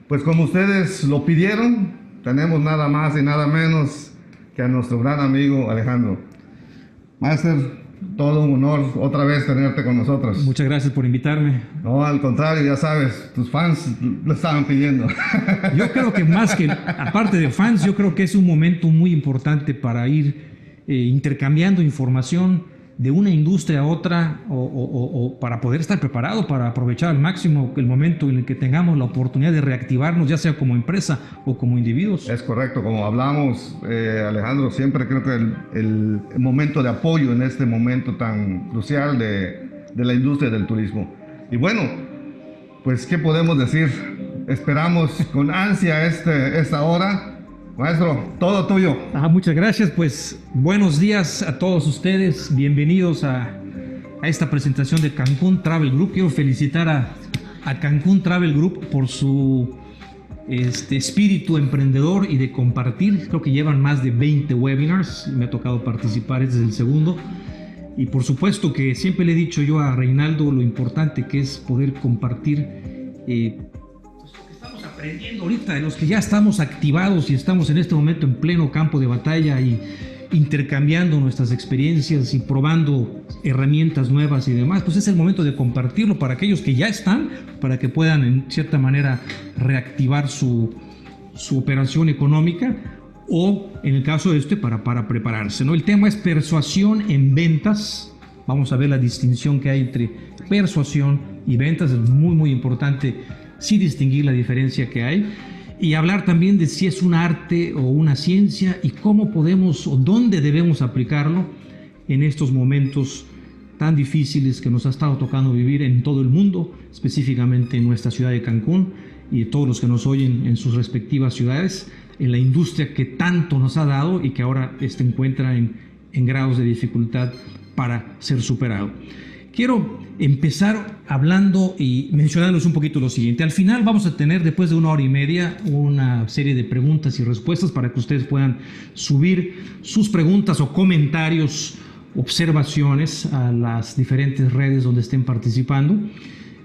Pues como ustedes lo pidieron, tenemos nada más y nada menos que a nuestro gran amigo Alejandro. Máster, todo un honor otra vez tenerte con nosotros. Muchas gracias por invitarme. No, al contrario, ya sabes, tus fans lo estaban pidiendo. Yo creo que más que, aparte de fans, yo creo que es un momento muy importante para ir intercambiando información de una industria a otra o para poder estar preparado para aprovechar al máximo el momento en el que tengamos la oportunidad de reactivarnos, ya sea como empresa o como individuos. Es correcto, como hablamos, Alejandro, siempre creo que el momento de apoyo en este momento tan crucial de la industria del turismo. Y bueno, pues ¿qué podemos decir? Esperamos con ansia esta hora. Maestro, todo tuyo. Muchas gracias, pues buenos días a todos ustedes, bienvenidos a esta presentación de Cancún Travel Group. Quiero felicitar a Cancún Travel Group por su espíritu emprendedor y de compartir. Creo que llevan más de 20 webinars, me ha tocado participar, este es el segundo. Y por supuesto que siempre le he dicho yo a Reinaldo lo importante que es poder compartir aprendiendo ahorita, de los que ya estamos activados y estamos en este momento en pleno campo de batalla y intercambiando nuestras experiencias y probando herramientas nuevas y demás, pues es el momento de compartirlo para aquellos que ya están, para que puedan en cierta manera reactivar su operación económica o en el caso de para prepararse, ¿no? El tema es persuasión en ventas. Vamos a ver la distinción que hay entre persuasión y ventas. Es muy muy importante sí distinguir la diferencia que hay y hablar también de si es un arte o una ciencia y cómo podemos o dónde debemos aplicarlo en estos momentos tan difíciles que nos ha estado tocando vivir en todo el mundo, específicamente en nuestra ciudad de Cancún y todos los que nos oyen en sus respectivas ciudades, en la industria que tanto nos ha dado y que ahora se encuentra en grados de dificultad para ser superado. Quiero empezar hablando y mencionándoles un poquito lo siguiente. Al final vamos a tener, después de 1 hora y media, una serie de preguntas y respuestas para que ustedes puedan subir sus preguntas o comentarios, observaciones a las diferentes redes donde estén participando.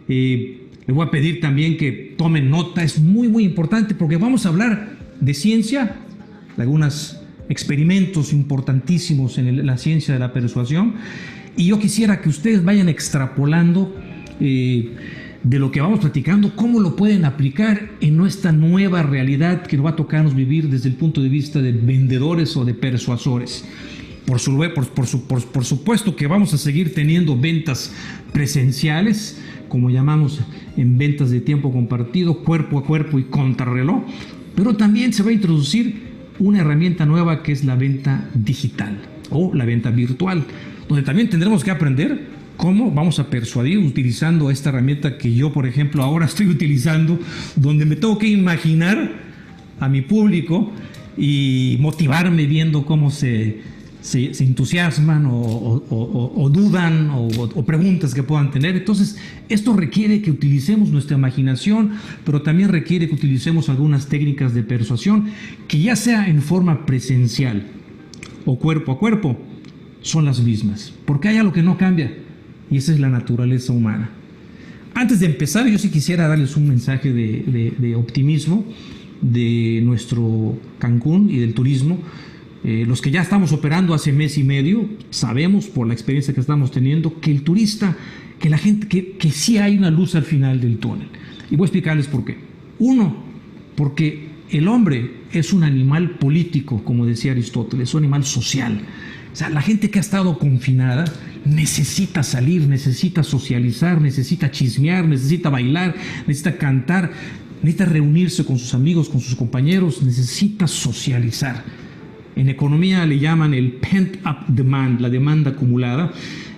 Les voy a pedir también que tomen nota, es muy muy importante porque vamos a hablar de ciencia, de algunos experimentos importantísimos en la ciencia de la persuasión. Y yo quisiera que ustedes vayan extrapolando de lo que vamos platicando, cómo lo pueden aplicar en nuestra nueva realidad que nos va a tocarnos vivir desde el punto de vista de vendedores o de persuasores. Por supuesto que vamos a seguir teniendo ventas presenciales, como llamamos en ventas de tiempo compartido, cuerpo a cuerpo y contrarreloj, pero también se va a introducir una herramienta nueva que es la venta digital o la venta virtual, donde también tendremos que aprender cómo vamos a persuadir utilizando esta herramienta que yo, por ejemplo, ahora estoy utilizando, donde me tengo que imaginar a mi público y motivarme viendo cómo se entusiasman o dudan o preguntas que puedan tener. Entonces, esto requiere que utilicemos nuestra imaginación, pero también requiere que utilicemos algunas técnicas de persuasión que ya sea en forma presencial o cuerpo a cuerpo, son las mismas, porque hay algo que no cambia y esa es la naturaleza humana. Antes de empezar, yo sí quisiera darles un mensaje de optimismo de nuestro Cancún y del turismo. Los que ya estamos operando hace mes y medio, sabemos por la experiencia que estamos teniendo que el turista, que la gente, que sí hay una luz al final del túnel. Y voy a explicarles por qué. Uno, porque el hombre es un animal político, como decía Aristóteles, es un animal social. O sea, la gente que ha estado confinada necesita salir, necesita socializar, necesita chismear, necesita bailar, necesita cantar, necesita reunirse con sus amigos, con sus compañeros, necesita socializar. En economía le llaman el pent-up demand, la demanda acumulada,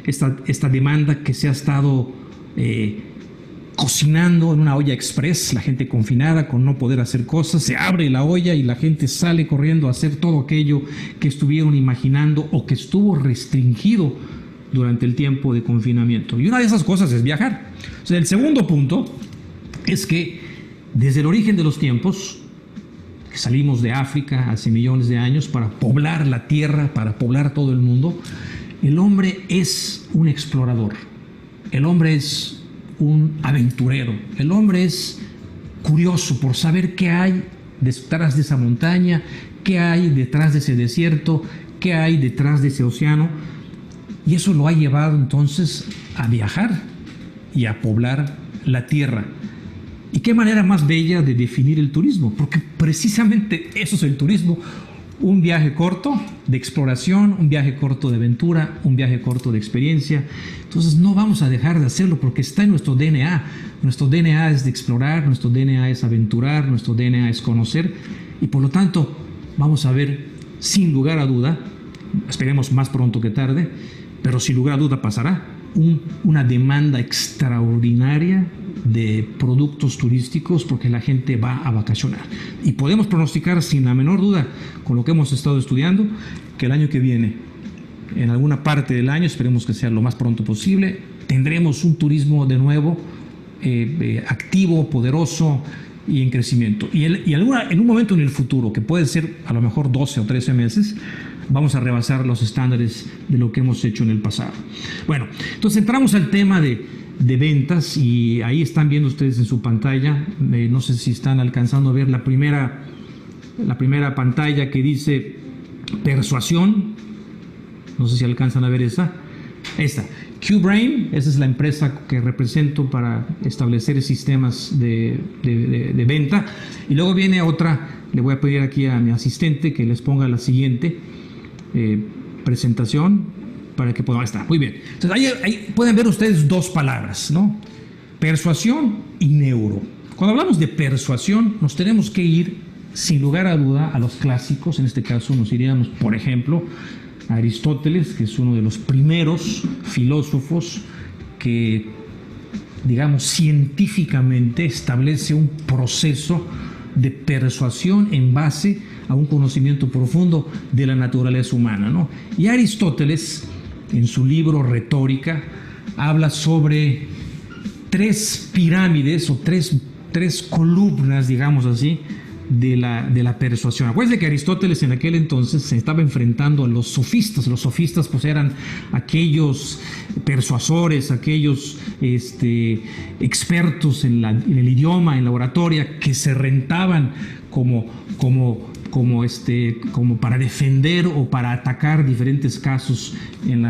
esta demanda que se ha estado cocinando en una olla express, la gente confinada con no poder hacer cosas, se abre la olla y la gente sale corriendo a hacer todo aquello que estuvieron imaginando o que estuvo restringido durante el tiempo de confinamiento. Y una de esas cosas es viajar. O sea, el segundo punto es que desde el origen de los tiempos, que salimos de África hace millones de años para poblar la tierra, para poblar todo el mundo, el hombre es un explorador, el hombre es un aventurero, el hombre es curioso por saber qué hay detrás de esa montaña, qué hay detrás de ese desierto, qué hay detrás de ese océano. Y eso lo ha llevado entonces a viajar y a poblar la tierra. ¿Y qué manera más bella de definir el turismo? Porque precisamente eso es el turismo. Un viaje corto de exploración, un viaje corto de aventura, un viaje corto de experiencia. Entonces no vamos a dejar de hacerlo porque está en nuestro DNA. Nuestro DNA es de explorar, nuestro DNA es aventurar, nuestro DNA es conocer. Y por lo tanto vamos a ver, sin lugar a duda, esperemos más pronto que tarde, pero sin lugar a duda pasará, una demanda extraordinaria de productos turísticos porque la gente va a vacacionar. Y podemos pronosticar sin la menor duda, con lo que hemos estado estudiando, que el año que viene, en alguna parte del año, esperemos que sea lo más pronto posible, tendremos un turismo de nuevo activo, poderoso y en crecimiento. Y en un momento en el futuro, que puede ser a lo mejor 12 o 13 meses, vamos a rebasar los estándares de lo que hemos hecho en el pasado. Bueno, entonces entramos al tema de ventas y ahí están viendo ustedes en su pantalla, no sé si están alcanzando a ver la primera pantalla que dice persuasión, no sé si alcanzan a ver esta. QBrain, esa es la empresa que represento para establecer sistemas de venta. Y luego viene otra, le voy a pedir aquí a mi asistente que les ponga la siguiente presentación para que podamos estar. Muy bien. Entonces ahí pueden ver ustedes dos palabras, ¿no? Persuasión y neuro. Cuando hablamos de persuasión, nos tenemos que ir, sin lugar a duda, a los clásicos. En este caso nos iríamos, por ejemplo, a Aristóteles, que es uno de los primeros filósofos que, digamos, científicamente establece un proceso de persuasión en base a un conocimiento profundo de la naturaleza humana, ¿no? Y Aristóteles, en su libro Retórica, habla sobre tres pirámides o tres columnas, digamos así, de la persuasión. Acuérdense que Aristóteles en aquel entonces se estaba enfrentando a los sofistas. Los sofistas pues eran aquellos persuasores, aquellos expertos en el idioma, en la oratoria, que se rentaban como para defender o para atacar diferentes casos en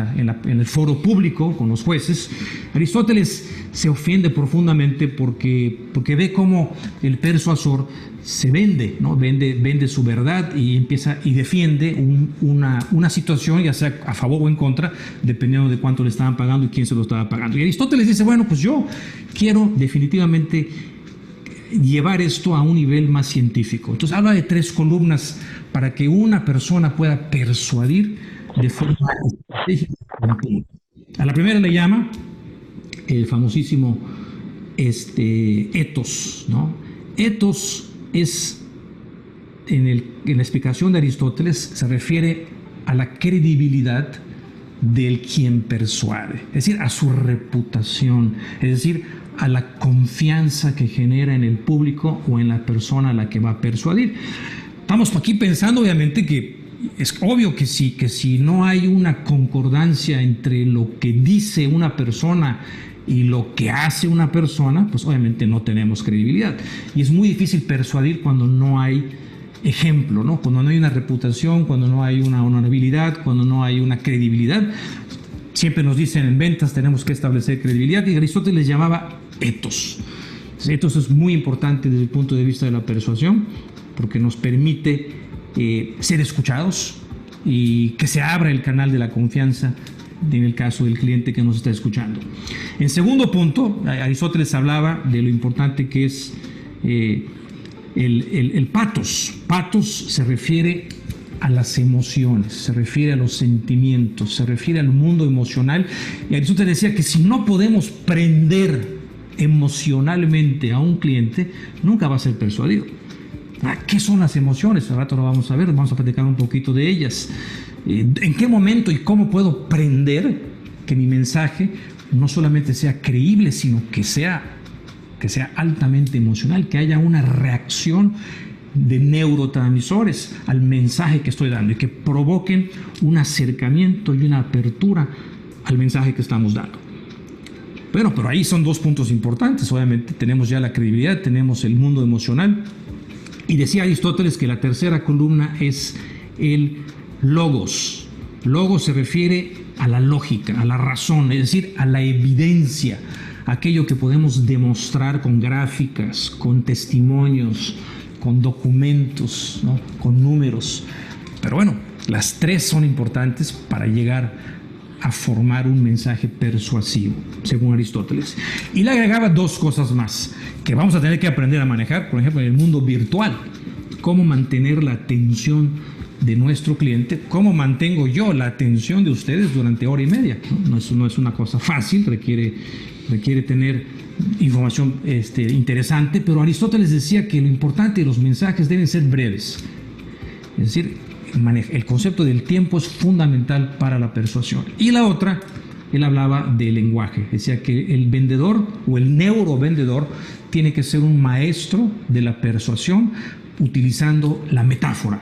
el foro público con los jueces. Aristóteles se ofende profundamente porque ve cómo el persuasor se vende, ¿no? Vende su verdad y defiende una situación, ya sea a favor o en contra, dependiendo de cuánto le estaban pagando y quién se lo estaba pagando. Y Aristóteles dice, bueno, pues yo quiero definitivamente llevar esto a un nivel más científico. Entonces habla de tres columnas para que una persona pueda persuadir de forma estratégica. A la primera le llama el famosísimo ethos, ¿no? Ethos es, en la explicación de Aristóteles, se refiere a la credibilidad del quien persuade, es decir, a su reputación, es decir, a la confianza que genera en el público o en la persona a la que va a persuadir. Estamos aquí pensando, obviamente, que es obvio que si no hay una concordancia entre lo que dice una persona y lo que hace una persona, pues obviamente no tenemos credibilidad. Y es muy difícil persuadir cuando no hay ejemplo, ¿no? Cuando no hay una reputación, cuando no hay una honorabilidad, cuando no hay una credibilidad. Siempre nos dicen en ventas tenemos que establecer credibilidad, y Aristóteles les llamaba ethos. Ethos es muy importante desde el punto de vista de la persuasión porque nos permite ser escuchados y que se abra el canal de la confianza en el caso del cliente que nos está escuchando. En segundo punto, Aristóteles hablaba de lo importante que es el patos. Patos se refiere a las emociones, se refiere a los sentimientos, se refiere al mundo emocional. Y Aristóteles decía que si no podemos prender emocionalmente a un cliente, nunca va a ser persuadido. ¿Qué son las emociones? Al rato lo vamos a ver, vamos a platicar un poquito de ellas. ¿En qué momento y cómo puedo prender que mi mensaje no solamente sea creíble, sino que sea altamente emocional, que haya una reacción de neurotransmisores al mensaje que estoy dando y que provoquen un acercamiento y una apertura al mensaje que estamos dando? Bueno, pero ahí son dos puntos importantes. Obviamente tenemos ya la credibilidad, tenemos el mundo emocional. Y decía Aristóteles que la tercera columna es el logos. Logos se refiere a la lógica, a la razón, es decir, a la evidencia, aquello que podemos demostrar con gráficas, con testimonios, con documentos, ¿no? Con números. Pero bueno, las tres son importantes para llegar a formar un mensaje persuasivo, según Aristóteles. Y le agregaba dos cosas más que vamos a tener que aprender a manejar, por ejemplo, en el mundo virtual. Cómo mantener la atención de nuestro cliente, cómo mantengo yo la atención de ustedes durante hora y media. No es una cosa fácil, requiere tener información interesante, pero Aristóteles decía que lo importante de los mensajes deben ser breves. Es decir, el concepto del tiempo es fundamental para la persuasión. Y la otra, él hablaba del lenguaje. Decía que el vendedor o el neurovendedor tiene que ser un maestro de la persuasión utilizando la metáfora.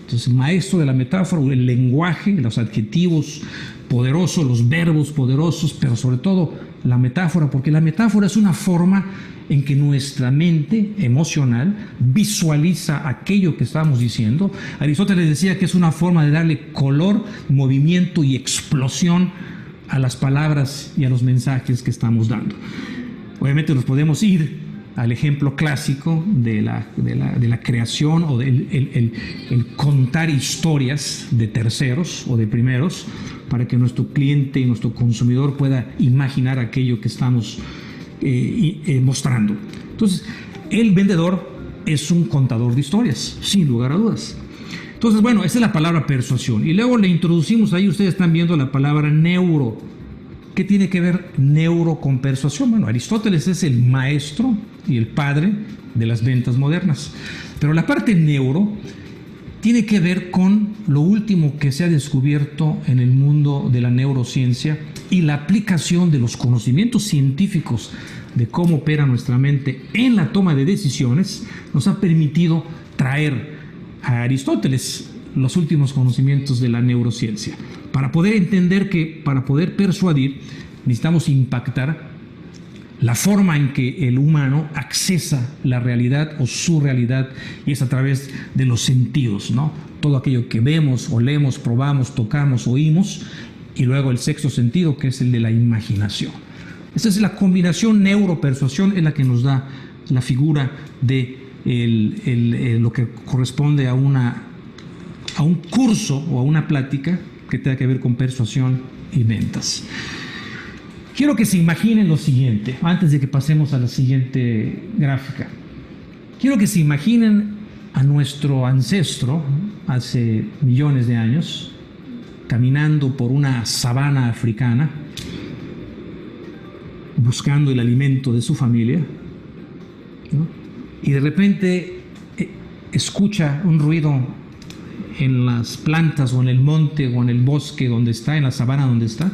Entonces, maestro de la metáfora, el lenguaje, los adjetivos poderosos, los verbos poderosos, pero sobre todo la metáfora, porque la metáfora es una forma en que nuestra mente emocional visualiza aquello que estamos diciendo. Aristóteles decía que es una forma de darle color, movimiento y explosión a las palabras y a los mensajes que estamos dando. Obviamente nos podemos ir al ejemplo clásico de la creación o el contar historias de terceros o de primeros para que nuestro cliente y nuestro consumidor pueda imaginar aquello que estamos mostrando. Entonces, el vendedor es un contador de historias, sin lugar a dudas. Entonces, bueno, esa es la palabra persuasión. Y luego le introducimos ahí, ustedes están viendo la palabra neuro. ¿Qué tiene que ver neuro con persuasión? Bueno, Aristóteles es el maestro y el padre de las ventas modernas. Pero la parte neuro tiene que ver con lo último que se ha descubierto en el mundo de la neurociencia y la aplicación de los conocimientos científicos de cómo opera nuestra mente en la toma de decisiones nos ha permitido traer a Aristóteles los últimos conocimientos de la neurociencia. Para poder entender que para poder persuadir necesitamos impactar la forma en que el humano accesa la realidad o su realidad, y es a través de los sentidos, ¿no? Todo aquello que vemos, olemos, probamos, tocamos, oímos, y luego el sexto sentido, que es el de la imaginación. Esa es la combinación neuro-persuasión, es la que nos da la figura de lo que corresponde a un curso o a una plática que tenga que ver con persuasión y ventas. Quiero que se imaginen lo siguiente, antes de que pasemos a la siguiente gráfica. Quiero que se imaginen a nuestro ancestro hace millones de años, caminando por una sabana africana, buscando el alimento de su familia, ¿no? Y de repente escucha un ruido en las plantas o en el monte o en el bosque donde está, en la sabana donde está,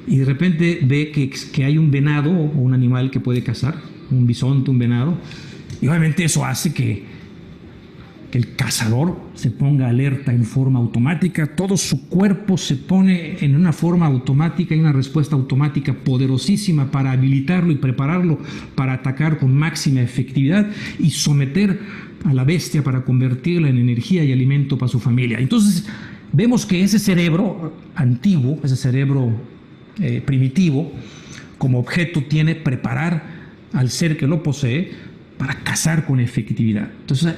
y de repente ve que hay un venado o un animal que puede cazar, un bisonte, un venado, y obviamente eso hace que el cazador se ponga alerta en forma automática, todo su cuerpo se pone en una forma automática y una respuesta automática poderosísima para habilitarlo y prepararlo para atacar con máxima efectividad y someter a la bestia para convertirla en energía y alimento para su familia. Entonces vemos que ese cerebro antiguo, ese cerebro primitivo, como objeto tiene preparar al ser que lo posee para cazar con efectividad. Entonces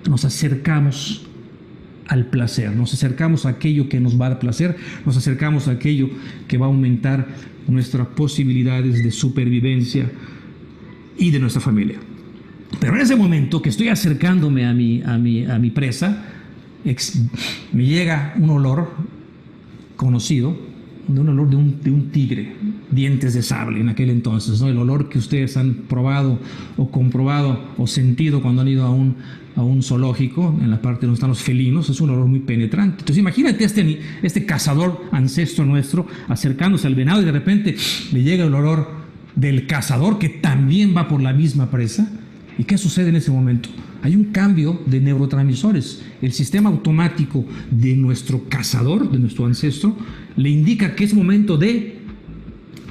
nos acercamos al placer, nos acercamos a aquello que nos va a dar placer, nos acercamos a aquello que va a aumentar nuestras posibilidades de supervivencia y de nuestra familia. Pero en ese momento que estoy acercándome a mi presa, me llega un olor conocido, un olor de un tigre, dientes de sable en aquel entonces, ¿no? El olor que ustedes han probado o comprobado o sentido cuando han ido a un zoológico, en la parte donde están los felinos, es un olor muy penetrante. Entonces imagínate este cazador ancestro nuestro acercándose al venado y de repente le llega el olor del cazador que también va por la misma presa. ¿Y qué sucede en ese momento? Hay un cambio de neurotransmisores. El sistema automático de nuestro cazador, de nuestro ancestro, le indica que es momento de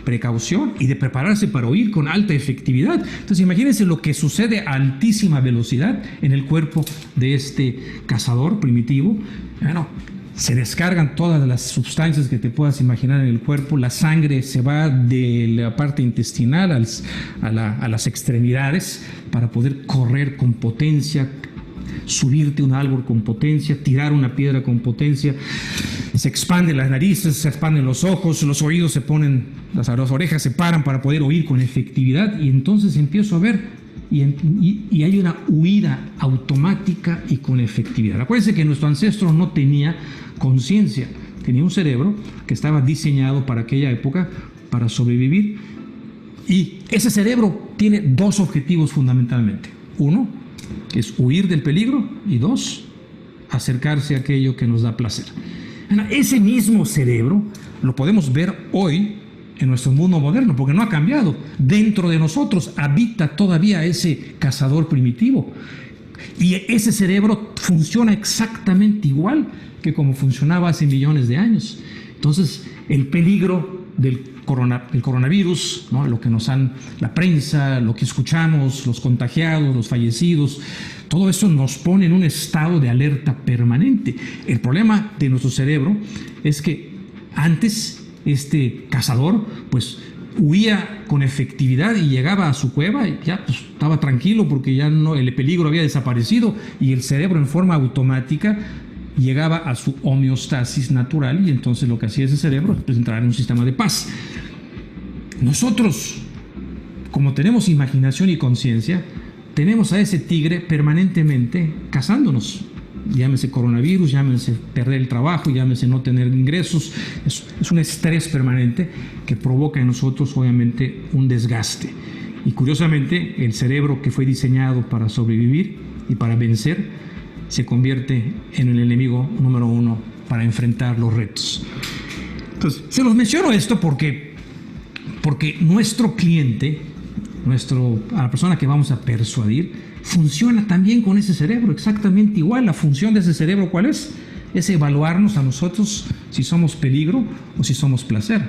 precaución y de prepararse para huir con alta efectividad. Entonces imagínense lo que sucede a altísima velocidad en el cuerpo de este cazador primitivo. Bueno, se descargan todas las sustancias que te puedas imaginar en el cuerpo, la sangre se va de la parte intestinal a las extremidades para poder correr con potencia, subirte un árbol con potencia, tirar una piedra con potencia. Se expanden las narices, se expanden los ojos, los oídos se ponen, las orejas se paran para poder oír con efectividad, y entonces empiezo a ver y hay una huida automática y con efectividad. Acuérdense que nuestro ancestro no tenía conciencia, tenía un cerebro que estaba diseñado para aquella época para sobrevivir, y ese cerebro tiene dos objetivos fundamentalmente. Uno es huir del peligro, y dos, acercarse a aquello que nos da placer. Ese mismo cerebro lo podemos ver hoy en nuestro mundo moderno, porque no ha cambiado. Dentro de nosotros habita todavía ese cazador primitivo, y ese cerebro funciona exactamente igual que como funcionaba hace millones de años. Entonces, el peligro del coronavirus, ¿no? Lo que nos han, la prensa, lo que escuchamos, los contagiados, los fallecidos, todo eso nos pone en un estado de alerta permanente. El problema de nuestro cerebro es que antes este cazador pues huía con efectividad y llegaba a su cueva y ya pues, estaba tranquilo porque ya no, el peligro había desaparecido, y el cerebro en forma automática llegaba a su homeostasis natural, y entonces lo que hacía ese cerebro es entrar en un sistema de paz. Nosotros, como tenemos imaginación y conciencia, tenemos a ese tigre permanentemente cazándonos. Llámese coronavirus, llámese perder el trabajo, llámese no tener ingresos. Es un estrés permanente que provoca en nosotros obviamente un desgaste. Y curiosamente, el cerebro que fue diseñado para sobrevivir y para vencer se convierte en el enemigo número uno para enfrentar los retos. Entonces, se los menciono esto porque nuestro cliente, a la persona que vamos a persuadir, funciona también con ese cerebro, exactamente igual. La función de ese cerebro, ¿cuál es? Es evaluarnos a nosotros si somos peligro o si somos placer.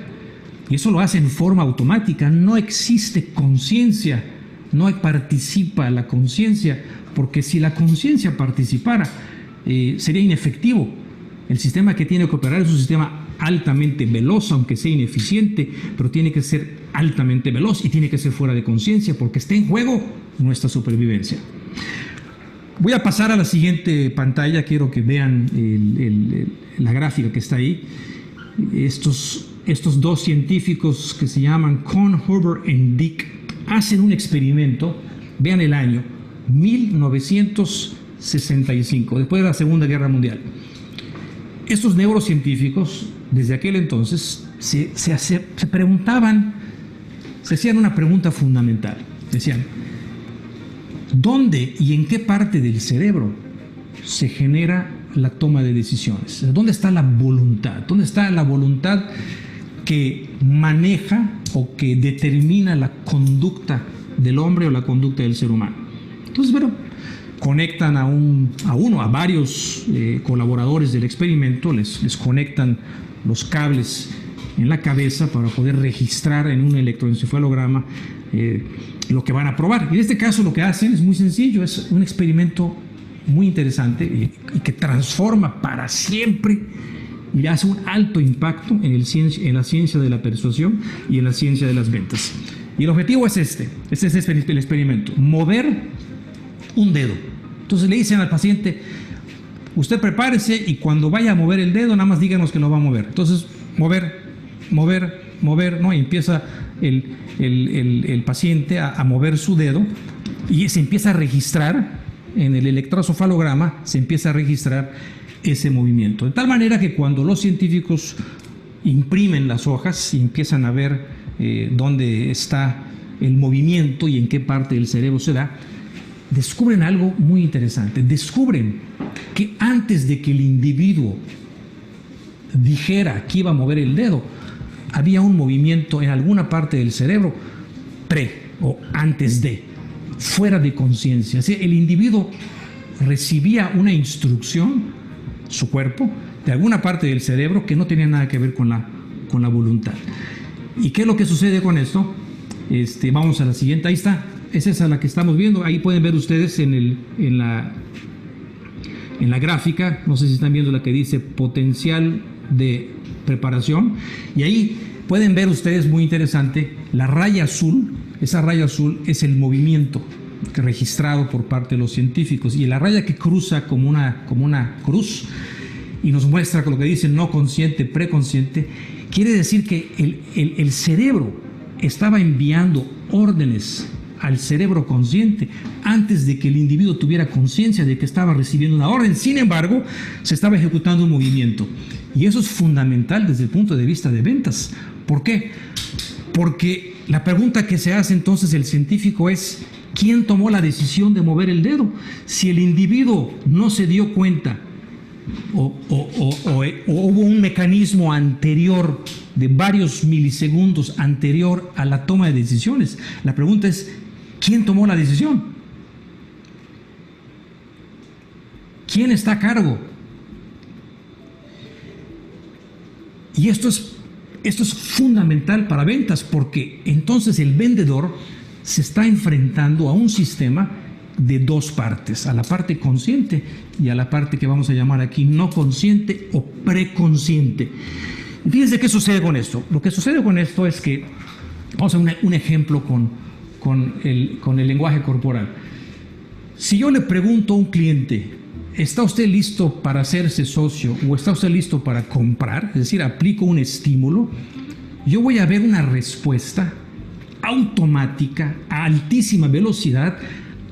Y eso lo hace en forma automática. No existe conciencia, no participa la conciencia, porque si la conciencia participara, sería inefectivo. El sistema que tiene que operar es un sistema altamente veloz, aunque sea ineficiente, pero tiene que ser altamente veloz y tiene que ser fuera de conciencia, porque está en juego nuestra supervivencia. Voy a pasar a la siguiente pantalla. Quiero que vean la gráfica que está ahí. Estos dos científicos que se llaman Cohn, Huber y Dick hacen un experimento. Vean el año 1965, después de la Segunda Guerra Mundial. Estos neurocientíficos, desde aquel entonces, se preguntaban, se hacían una pregunta fundamental. Decían, ¿dónde y en qué parte del cerebro se genera la toma de decisiones? ¿Dónde está la voluntad? ¿Dónde está la voluntad que maneja o que determina la conducta del hombre o la conducta del ser humano? Entonces, bueno, conectan a varios colaboradores del experimento, les conectan los cables en la cabeza para poder registrar en un electroencefalograma lo que van a probar. Y en este caso lo que hacen es muy sencillo, es un experimento muy interesante y que transforma para siempre y hace un alto impacto en la ciencia de la persuasión y en la ciencia de las ventas. Y el objetivo es este es el experimento: mover un dedo. Entonces le dicen al paciente, usted prepárese y cuando vaya a mover el dedo, nada más díganos que lo va a mover. Entonces, mover, ¿no? Y empieza el paciente a mover su dedo y se empieza a registrar en el electroencefalograma, se empieza a registrar ese movimiento. De tal manera que cuando los científicos imprimen las hojas y empiezan a ver dónde está el movimiento y en qué parte del cerebro se da, descubren algo muy interesante. Descubren que antes de que el individuo dijera que iba a mover el dedo, había un movimiento en alguna parte del cerebro o antes de, fuera de conciencia. Así, el individuo recibía una instrucción, su cuerpo, de alguna parte del cerebro que no tenía nada que ver con la voluntad. ¿Y qué es lo que sucede con esto? Vamos a la siguiente, ahí está, es esa la que estamos viendo, ahí pueden ver ustedes en la gráfica, no sé si están viendo la que dice potencial de preparación, y ahí pueden ver ustedes, muy interesante, la raya azul. Esa raya azul es el movimiento registrado por parte de los científicos, y la raya que cruza como una cruz y nos muestra lo que dice no consciente, preconsciente, quiere decir que el cerebro estaba enviando órdenes al cerebro consciente antes de que el individuo tuviera conciencia de que estaba recibiendo una orden. Sin embargo, se estaba ejecutando un movimiento, y eso es fundamental desde el punto de vista de ventas. ¿Por qué? Porque la pregunta que se hace entonces el científico es: ¿quién tomó la decisión de mover el dedo? Si el individuo no se dio cuenta o hubo un mecanismo anterior de varios milisegundos anterior a la toma de decisiones, la pregunta es: ¿quién tomó la decisión? ¿Quién está a cargo? Y esto es fundamental para ventas, porque entonces el vendedor se está enfrentando a un sistema de dos partes, a la parte consciente y a la parte que vamos a llamar aquí no consciente o preconsciente. Fíjense qué sucede con esto. Lo que sucede con esto es que, vamos a ver un ejemplo con el lenguaje corporal. Si yo le pregunto a un cliente: ¿está usted listo para hacerse socio o está usted listo para comprar? Es decir, aplico un estímulo, yo voy a ver una respuesta automática a altísima velocidad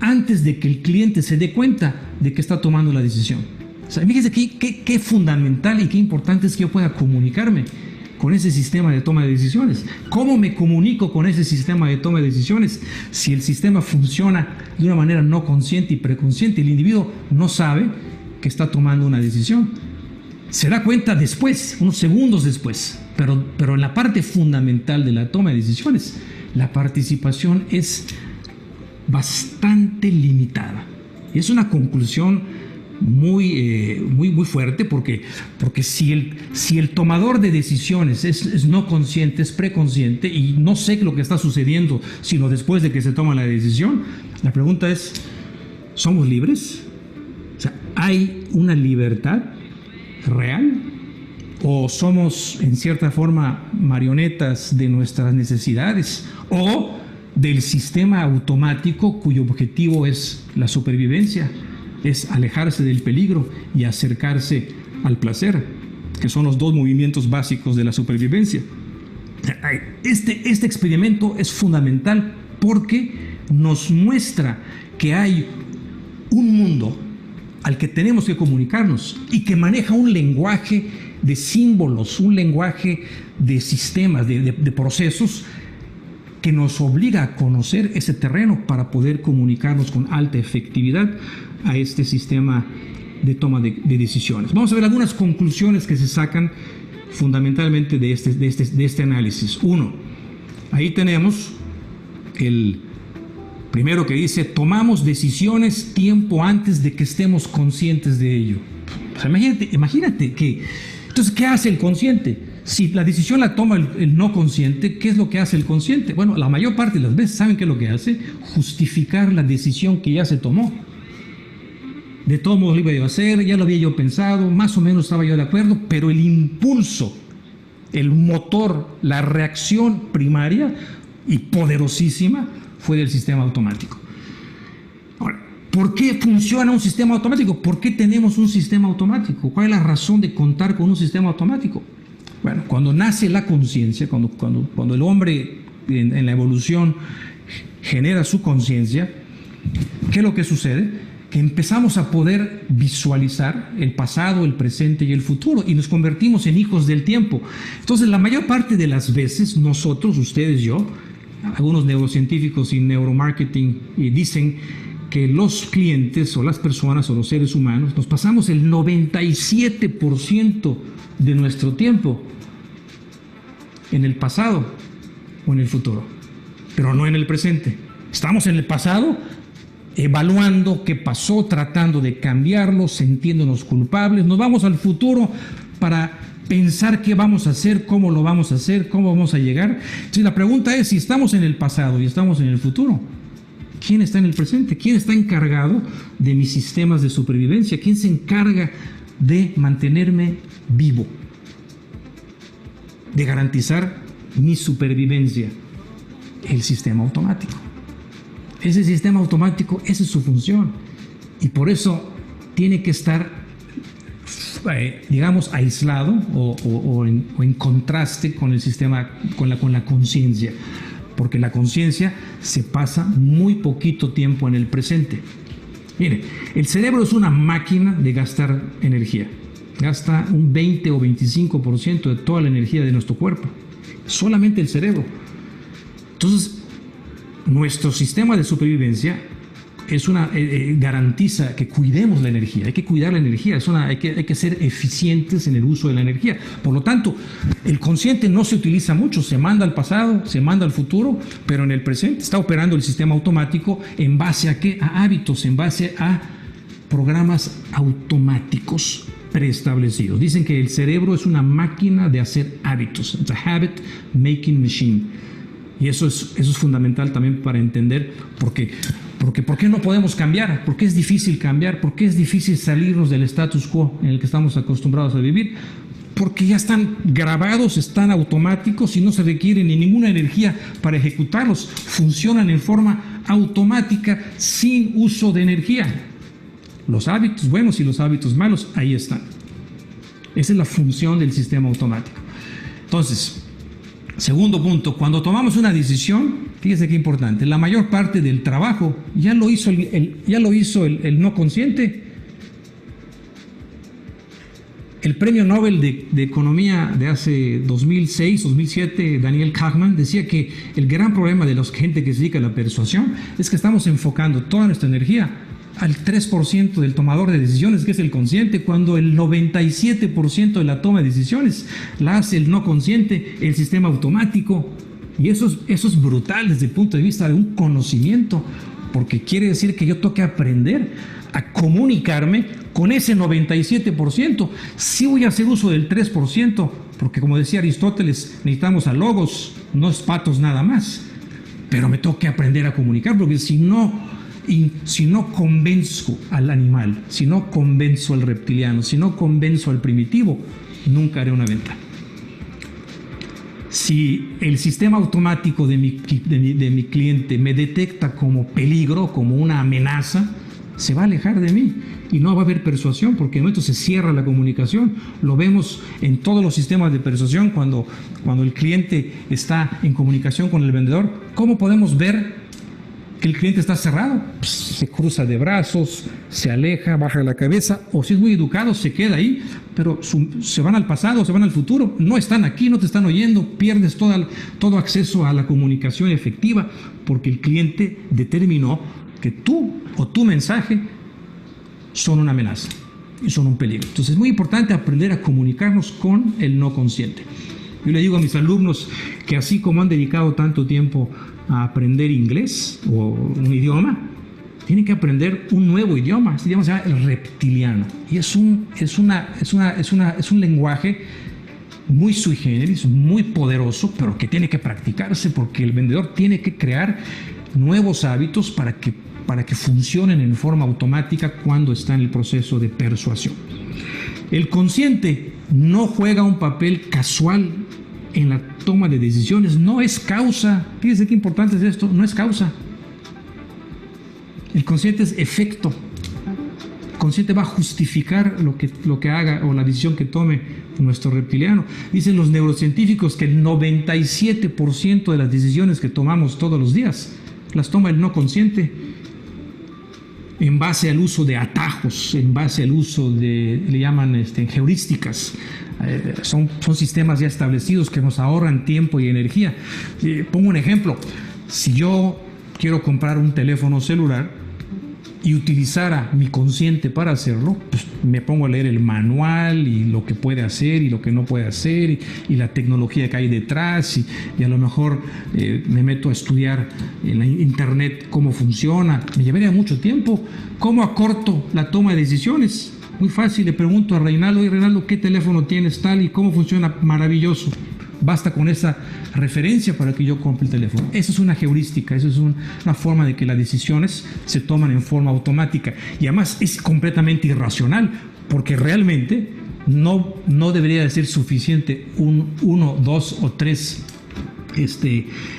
antes de que el cliente se dé cuenta de que está tomando la decisión. O sea, fíjense qué fundamental y qué importante es que yo pueda comunicarme con ese sistema de toma de decisiones. ¿Cómo me comunico con ese sistema de toma de decisiones? Si el sistema funciona de una manera no consciente y preconsciente, el individuo no sabe que está tomando una decisión. Se da cuenta después, unos segundos después, pero en la parte fundamental de la toma de decisiones, la participación es bastante limitada. Y es una conclusión muy fuerte, porque si el tomador de decisiones es no consciente, es preconsciente, y no sé lo que está sucediendo sino después de que se toma la decisión, la pregunta es: ¿somos libres? O sea, ¿hay una libertad real? ¿O somos en cierta forma marionetas de nuestras necesidades o del sistema automático cuyo objetivo es la supervivencia, es alejarse del peligro y acercarse al placer, que son los dos movimientos básicos de la supervivencia? Este experimento es fundamental porque nos muestra que hay un mundo al que tenemos que comunicarnos y que maneja un lenguaje de símbolos, un lenguaje de sistemas, de procesos, que nos obliga a conocer ese terreno para poder comunicarnos con alta efectividad a este sistema de toma de decisiones. Vamos a ver algunas conclusiones que se sacan fundamentalmente de este análisis. Uno, ahí tenemos el primero que dice: tomamos decisiones tiempo antes de que estemos conscientes de ello. O sea, imagínate que... Entonces, ¿qué hace el consciente? Si la decisión la toma el no consciente, ¿qué es lo que hace el consciente? Bueno, la mayor parte de las veces, ¿saben qué es lo que hace? Justificar la decisión que ya se tomó. De todos modos lo iba yo a hacer, ya lo había yo pensado, más o menos estaba yo de acuerdo, pero el impulso, el motor, la reacción primaria y poderosísima fue del sistema automático. Ahora, ¿por qué funciona un sistema automático? ¿Por qué tenemos un sistema automático? ¿Cuál es la razón de contar con un sistema automático? Bueno, cuando nace la conciencia, cuando el hombre en la evolución genera su conciencia, ¿qué es lo que sucede? Que empezamos a poder visualizar el pasado, el presente y el futuro, y nos convertimos en hijos del tiempo. Entonces, la mayor parte de las veces, nosotros, ustedes, yo, algunos neurocientíficos y neuromarketing dicen que los clientes o las personas o los seres humanos nos pasamos el 97% de nuestro tiempo en el pasado o en el futuro, pero no en el presente. Estamos en el pasado evaluando qué pasó, tratando de cambiarlo, sintiéndonos culpables. Nos vamos al futuro para pensar qué vamos a hacer, cómo lo vamos a hacer, cómo vamos a llegar. Entonces la pregunta es, si estamos en el pasado y estamos en el futuro, ¿quién está en el presente? ¿Quién está encargado de mis sistemas de supervivencia? ¿Quién se encarga de mantenerme vivo? De garantizar mi supervivencia. El sistema automático. Ese sistema automático, esa es su función. Y por eso tiene que estar, digamos, aislado o en contraste con el sistema, con la conciencia. Porque la conciencia se pasa muy poquito tiempo en el presente. Mire, el cerebro es una máquina de gastar energía. Gasta un 20 o 25% de toda la energía de nuestro cuerpo. Solamente el cerebro. Entonces, nuestro sistema de supervivencia garantiza que cuidemos la energía. Hay que cuidar la energía. Hay que ser eficientes en el uso de la energía. Por lo tanto, el consciente no se utiliza mucho. Se manda al pasado, se manda al futuro, pero en el presente está operando el sistema automático en base a ¿qué? A hábitos, en base a programas automáticos preestablecidos. Dicen que el cerebro es una máquina de hacer hábitos. It's a habit making machine. Y eso es fundamental también para entender por qué no podemos cambiar, por qué es difícil cambiar, por qué es difícil salirnos del status quo en el que estamos acostumbrados a vivir. Porque ya están grabados, están automáticos y no se requiere ni ninguna energía para ejecutarlos. Funcionan en forma automática sin uso de energía. Los hábitos buenos y los hábitos malos, ahí están. Esa es la función del sistema automático. Entonces, segundo punto, cuando tomamos una decisión, fíjese qué importante, la mayor parte del trabajo ya lo hizo el no consciente. El premio Nobel de Economía de hace 2006, 2007, Daniel Kahneman, decía que el gran problema de la gente que se dedica a la persuasión es que estamos enfocando toda nuestra energía al 3% del tomador de decisiones, que es el consciente, cuando el 97% de la toma de decisiones la hace el no consciente, el sistema automático. Y eso es brutal desde el punto de vista de un conocimiento, porque quiere decir que yo tengo que aprender a comunicarme con ese 97%. Sí voy a hacer uso del 3%, porque como decía Aristóteles, necesitamos a logos, no es patos nada más. Pero me tengo que aprender a comunicar, porque si no convenzo al animal, si no convenzo al reptiliano, si no convenzo al primitivo, nunca haré una venta. Si el sistema automático de mi cliente me detecta como peligro, como una amenaza, se va a alejar de mí y no va a haber persuasión, porque en momento se cierra la comunicación. Lo vemos en todos los sistemas de persuasión cuando el cliente está en comunicación con el vendedor. ¿Cómo podemos ver que el cliente está cerrado? Pues se cruza de brazos, se aleja, baja la cabeza, o si es muy educado se queda ahí, pero se van al pasado, se van al futuro, no están aquí, no te están oyendo, pierdes todo acceso a la comunicación efectiva, porque el cliente determinó que tú o tu mensaje son una amenaza y son un peligro. Entonces es muy importante aprender a comunicarnos con el no consciente. Yo le digo a mis alumnos que así como han dedicado tanto tiempo a aprender inglés o un idioma, tienen que aprender un nuevo idioma. Este idioma se llama el reptiliano y es un lenguaje muy sui generis, muy poderoso, pero que tiene que practicarse, porque el vendedor tiene que crear nuevos hábitos para que funcionen en forma automática cuando está en el proceso de persuasión. El consciente no juega un papel casual en la toma de decisiones, no es causa. Fíjense qué importante es esto, no es causa. El consciente es efecto. El consciente va a justificar lo que haga o la decisión que tome nuestro reptiliano. Dicen los neurocientíficos que el 97% de las decisiones que tomamos todos los días las toma el no consciente, en base al uso de atajos, en base al uso le llaman heurísticas. Son sistemas ya establecidos que nos ahorran tiempo y energía. Pongo un ejemplo. Si yo quiero comprar un teléfono celular y utilizara mi consciente para hacerlo, pues me pongo a leer el manual y lo que puede hacer y lo que no puede hacer y la tecnología que hay detrás y a lo mejor me meto a estudiar en la internet cómo funciona. Me llevaría mucho tiempo. ¿Cómo acorto la toma de decisiones? Muy fácil, le pregunto a Reinaldo, y Reinaldo, ¿qué teléfono tienes tal y cómo funciona? Maravilloso. Basta con esa referencia para que yo compre el teléfono. Esa es una heurística, esa es una forma de que las decisiones se toman en forma automática. Y además es completamente irracional, porque realmente no debería de ser suficiente uno, dos o tres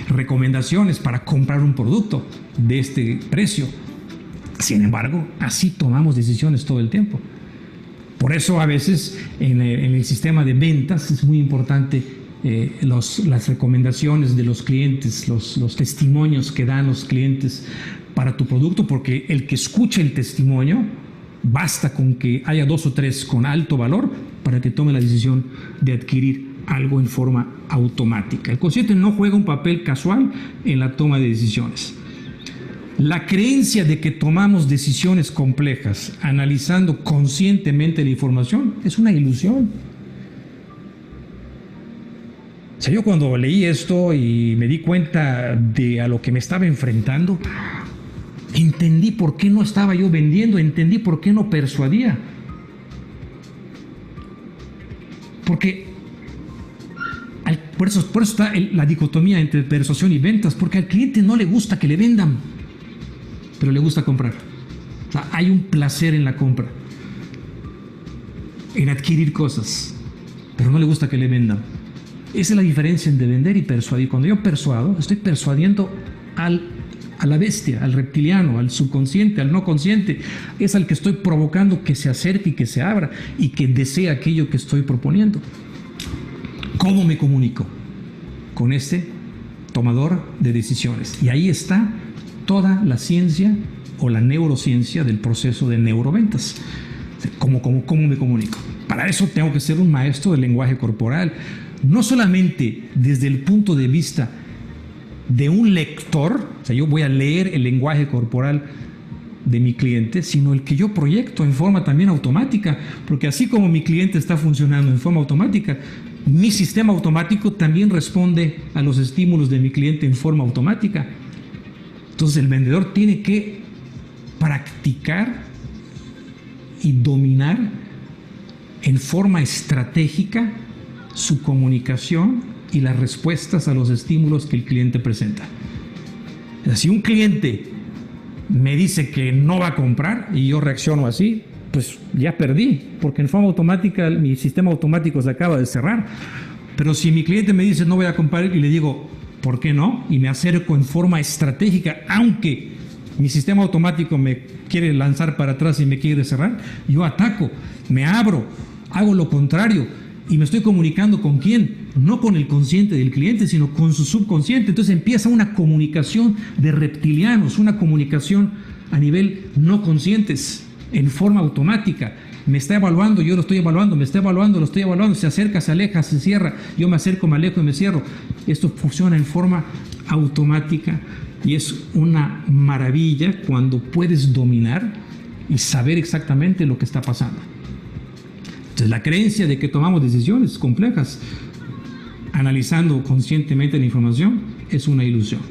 recomendaciones para comprar un producto de este precio. Sin embargo, así tomamos decisiones todo el tiempo. Por eso a veces en el sistema de ventas es muy importante las recomendaciones de los clientes, los testimonios que dan los clientes para tu producto, porque el que escuche el testimonio, basta con que haya 2 o 3 con alto valor para que tome la decisión de adquirir algo en forma automática. El consciente no juega un papel casual en la toma de decisiones. La creencia de que tomamos decisiones complejas analizando conscientemente la información es una ilusión. O sea, yo cuando leí esto y me di cuenta de a lo que me estaba enfrentando, entendí por qué no estaba yo vendiendo, entendí por qué no persuadía. Porque por eso está la dicotomía entre persuasión y ventas, porque al cliente no le gusta que le vendan, pero le gusta comprar. O sea, hay un placer en la compra, en adquirir cosas, pero no le gusta que le vendan. Esa es la diferencia entre vender y persuadir. Cuando yo persuado, estoy persuadiendo a la bestia, al reptiliano, al subconsciente, al no consciente. Es al que estoy provocando que se acerque y que se abra y que desee aquello que estoy proponiendo. ¿Cómo me comunico? Con este tomador de decisiones. Y ahí está toda la ciencia o la neurociencia del proceso de neuroventas. ¿Cómo me comunico? Para eso tengo que ser un maestro del lenguaje corporal. No solamente desde el punto de vista de un lector, o sea, yo voy a leer el lenguaje corporal de mi cliente, sino el que yo proyecto en forma también automática, porque así como mi cliente está funcionando en forma automática, mi sistema automático también responde a los estímulos de mi cliente en forma automática. Entonces el vendedor tiene que practicar y dominar en forma estratégica su comunicación y las respuestas a los estímulos que el cliente presenta. O sea, si un cliente me dice que no va a comprar y yo reacciono así, pues ya perdí, porque en forma automática mi sistema automático se acaba de cerrar. Pero si mi cliente me dice no voy a comprar y le digo ¿por qué no? Y me acerco en forma estratégica, aunque mi sistema automático me quiere lanzar para atrás y me quiere cerrar, yo ataco, me abro, hago lo contrario. Y me estoy comunicando ¿con quién? No con el consciente del cliente, sino con su subconsciente. Entonces empieza una comunicación de reptilianos, una comunicación a nivel no conscientes, en forma automática. Me está evaluando, yo lo estoy evaluando, me está evaluando, lo estoy evaluando, se acerca, se aleja, se cierra, yo me acerco, me alejo y me cierro. Esto funciona en forma automática y es una maravilla cuando puedes dominar y saber exactamente lo que está pasando. Entonces, la creencia de que tomamos decisiones complejas analizando conscientemente la información es una ilusión.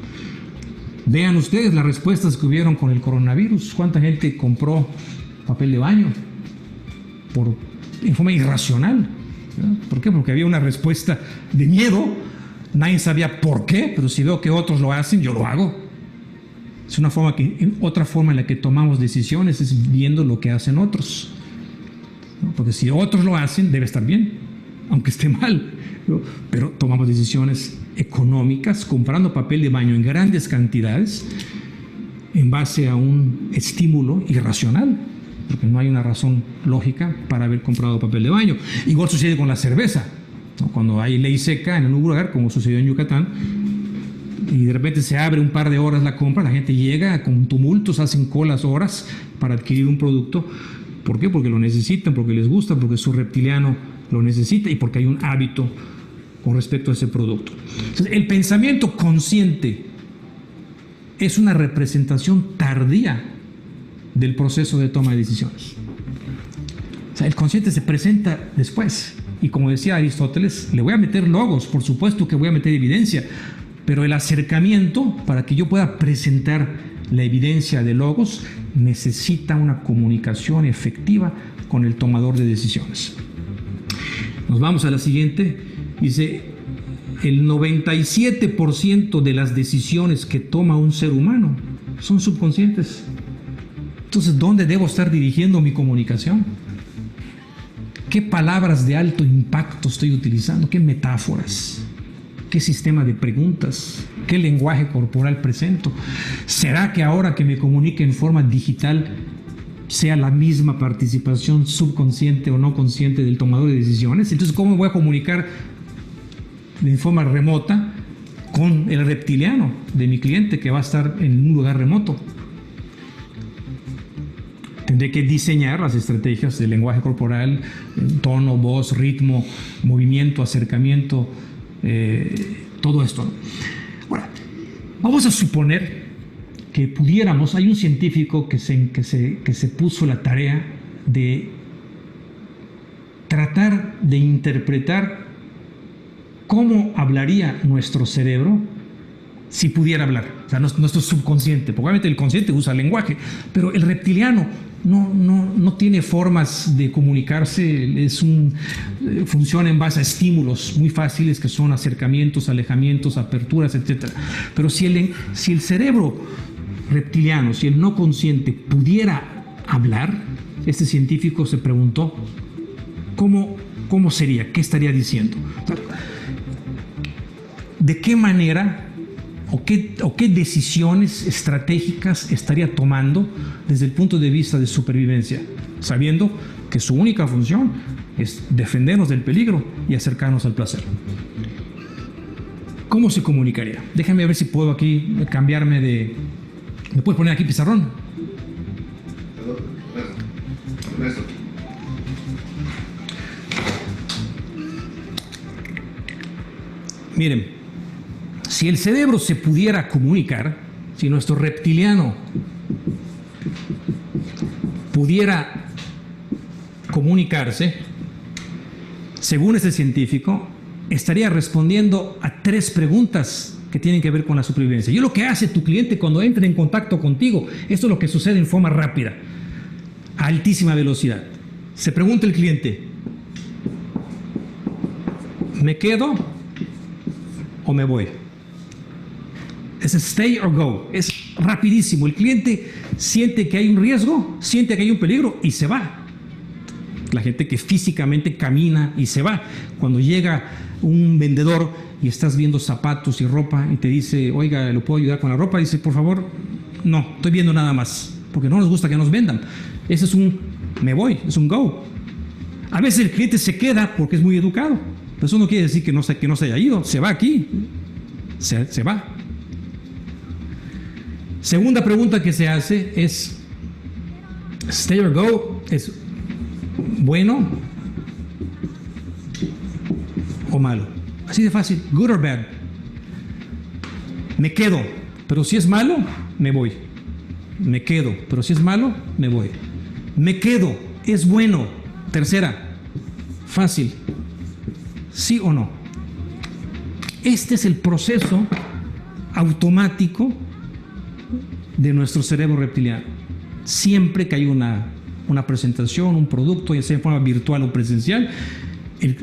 Vean ustedes las respuestas que hubieron con el coronavirus. ¿Cuánta gente compró papel de baño en forma irracional? ¿No? ¿Por qué? Porque había una respuesta de miedo. Nadie sabía por qué, pero si veo que otros lo hacen, yo lo hago. Es otra forma en la que tomamos decisiones es viendo lo que hacen otros. ¿No? Porque si otros lo hacen, debe estar bien, aunque esté mal, ¿no? Pero tomamos decisiones económicas comprando papel de baño en grandes cantidades en base a un estímulo irracional, porque no hay una razón lógica para haber comprado papel de baño. Igual sucede con la cerveza, ¿no? Cuando hay ley seca en un lugar, como sucedió en Yucatán, y de repente se abre un par de horas la compra, la gente llega con tumultos, hacen colas horas para adquirir un producto. ¿Por qué? Porque lo necesitan, porque les gusta, porque su reptiliano lo necesita y porque hay un hábito con respecto a ese producto. Entonces, el pensamiento consciente es una representación tardía del proceso de toma de decisiones. O sea, el consciente se presenta después. Y como decía Aristóteles, le voy a meter logos, por supuesto que voy a meter evidencia, pero el acercamiento, para que yo pueda presentar la evidencia de logos, necesita una comunicación efectiva con el tomador de decisiones. Nos vamos a la siguiente. Dice, el 97% de las decisiones que toma un ser humano son subconscientes. Entonces, ¿dónde debo estar dirigiendo mi comunicación? ¿Qué palabras de alto impacto estoy utilizando? ¿Qué metáforas? ¿Qué sistema de preguntas? ¿Qué lenguaje corporal presento? ¿Será que ahora que me comunique en forma digital sea la misma participación subconsciente o no consciente del tomador de decisiones? Entonces, ¿cómo me voy a comunicar de forma remota con el reptiliano de mi cliente que va a estar en un lugar remoto? Tendré que diseñar las estrategias de lenguaje corporal, tono, voz, ritmo, movimiento, acercamiento, todo esto, ¿no? Ahora, vamos a suponer que pudiéramos, hay un científico que se puso la tarea de tratar de interpretar cómo hablaría nuestro cerebro si pudiera hablar, o sea, nuestro subconsciente, porque obviamente el consciente usa lenguaje, pero el reptiliano no tiene formas de comunicarse, funciona en base a estímulos muy fáciles que son acercamientos, alejamientos, aperturas, etc. Pero si el cerebro reptiliano, si el no consciente pudiera hablar, este científico se preguntó ¿cómo sería? ¿Qué estaría diciendo? ¿De qué manera o qué decisiones estratégicas estaría tomando desde el punto de vista de supervivencia, sabiendo que su única función es defendernos del peligro y acercarnos al placer? ¿Cómo se comunicaría? Déjame ver si puedo aquí cambiarme de... ¿Me puedes poner aquí pizarrón? Miren, si el cerebro se pudiera comunicar, si nuestro reptiliano pudiera comunicarse, según este científico, estaría respondiendo a 3 preguntas que tienen que ver con la supervivencia. Y es lo que hace tu cliente cuando entra en contacto contigo. Esto es lo que sucede en forma rápida, a altísima velocidad. Se pregunta el cliente, ¿me quedo o me voy? Es stay or go, es rapidísimo. El cliente siente que hay un riesgo, siente que hay un peligro y se va. La gente que físicamente camina y se va. Cuando llega un vendedor y estás viendo zapatos y ropa y te dice, oiga, ¿lo puedo ayudar con la ropa? Dice, por favor, no, estoy viendo nada más, porque no nos gusta que nos vendan. Ese es un me voy, es un go. A veces el cliente se queda porque es muy educado, pero eso no quiere decir que no se haya ido, se va aquí, se va. Segunda pregunta que se hace es, stay or go, ¿es bueno o malo? Así de fácil, good or bad. Me quedo, pero si es malo, me voy. Me quedo, pero si es malo, me voy. Me quedo, es bueno. Tercera, fácil, sí o no. Este es el proceso automático de nuestro cerebro reptiliano. Siempre que hay una presentación, un producto, ya sea en forma virtual o presencial,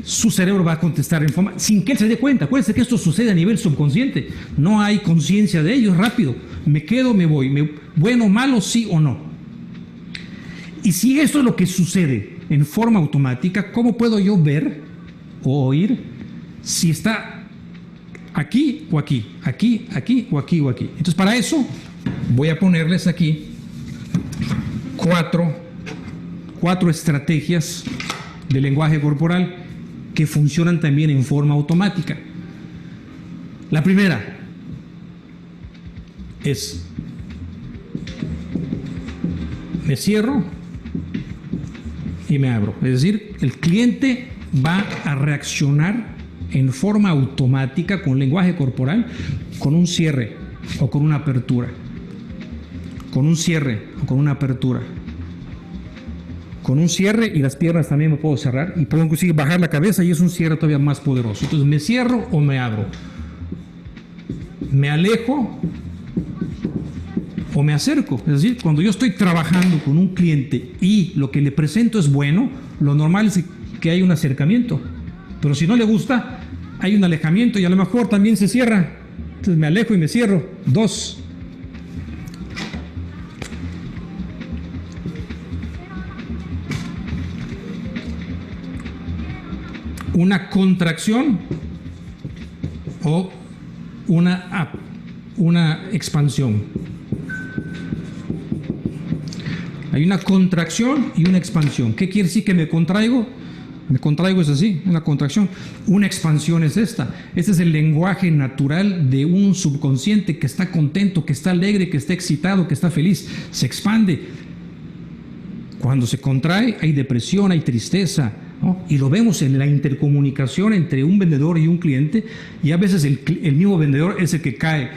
su cerebro va a contestar en forma, sin que él se dé cuenta. Acuérdense que esto sucede a nivel subconsciente. No hay conciencia de ello, es rápido. Me quedo, me voy. Bueno, malo, sí o no. Y si esto es lo que sucede en forma automática, ¿cómo puedo yo ver o oír si está aquí o aquí, aquí, aquí o aquí o aquí? Entonces, para eso voy a ponerles aquí cuatro estrategias de lenguaje corporal que funcionan también en forma automática. La primera es, me cierro y me abro. Es decir, el cliente va a reaccionar en forma automática con lenguaje corporal, con un cierre o con una apertura. Con un cierre o con una apertura. Con un cierre, y las piernas también me puedo cerrar y puedo inclusive bajar la cabeza y es un cierre todavía más poderoso. Entonces, ¿me cierro o me abro? ¿Me alejo o me acerco. Es decir, cuando yo estoy trabajando con un cliente y lo que le presento es bueno, lo normal es que hay un acercamiento. Pero si no le gusta, hay un alejamiento y a lo mejor también se cierra. Entonces me alejo y me cierro. 2. Una contracción o una expansión. Hay una contracción y una expansión. ¿Qué quiere decir que me contraigo? Me contraigo es así, una contracción. Una expansión es esta. Este es el lenguaje natural de un subconsciente que está contento, que está alegre, que está excitado, que está feliz. Se expande. Cuando se contrae hay depresión, hay tristeza, ¿no? Y lo vemos en la intercomunicación entre un vendedor y un cliente, y a veces el mismo vendedor es el que cae,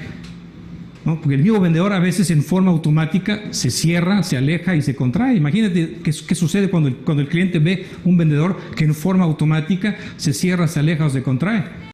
¿no? Porque el mismo vendedor a veces en forma automática se cierra, se aleja y se contrae. Imagínate qué sucede cuando el cliente ve un vendedor que en forma automática se cierra, se aleja o se contrae.